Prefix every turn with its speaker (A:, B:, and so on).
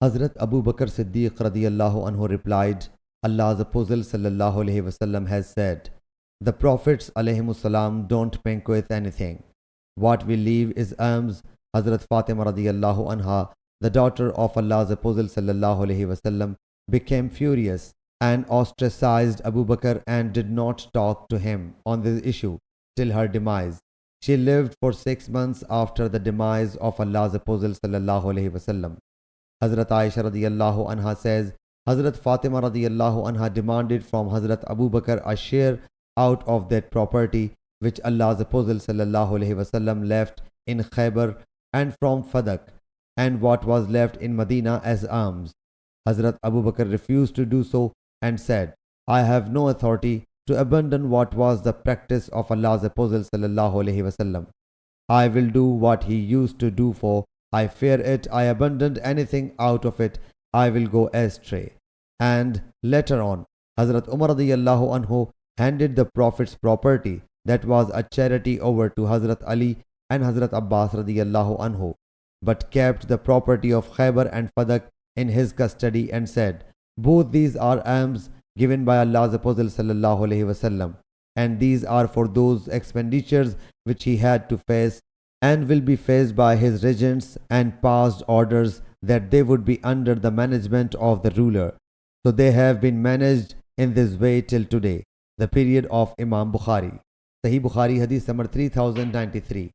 A: Hazrat Abu Bakr Siddiq radiyallahu anhu replied, Allah's Apostle sallallahu alaihi wasallam has said, the Prophets alayhimus salam don't bequeath anything. What we leave is alms. Hazrat Fatima radiyallahu anha, the daughter of Allah's Apostle sallallahu alaihi wasallam, became furious and ostracized Abu Bakr and did not talk to him on this issue till her demise. She lived for 6 months after the demise of Allah's Apostle sallallahu alaihi wasallam. Hazrat Aisha radiyallahu anha says, Hazrat Fatima radiyallahu anha demanded from Hazrat Abu Bakr a share out of that property which Allah's Apostle sallallahu alaihi wasallam left in Khaybar and from Fadak, and what was left in Medina as alms. Hazrat Abu Bakr refused to do so and said, I have no authority to abandon what was the practice of Allah's Apostle sallallahu alaihi wasallam. I will do what he used to do, for I fear it I abandoned anything out of it, I will go astray. And later on, Hazrat Umar radiyallahu anhu handed the Prophet's property that was a charity over to Hazrat Ali and Hazrat Abbas radiyallahu anhu, but kept the property of Khaybar and Fadak in his custody and said, both these are alms given by Allah's Apostle sallallahu alaihi wasallam, and these are for those expenditures which he had to face and will be faced by his regents, and passed orders that they would be under the management of the ruler. So they have been managed in this way till today, the period of Imam Bukhari. Sahih Bukhari Hadith number 3093.